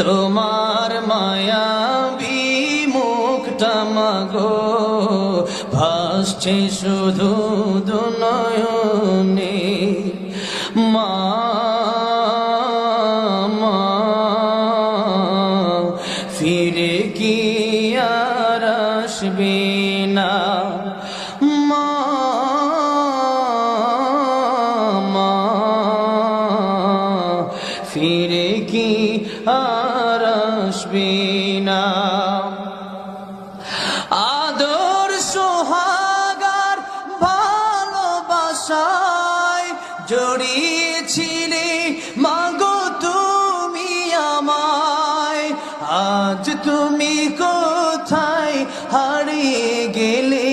তোমার মায়াবী মুখটা মাগো ভাসছে শুধু দুনয়নে। মা মা ফিরে কি আর আসবে না। মা মা ফিরে কি আর আসবে না। আদর সোহাগার ভালোবাসায় জড়িয়েছিলে মাগো তুমি আমায়। আজ তুমি কোথায় হারিয়ে গেলে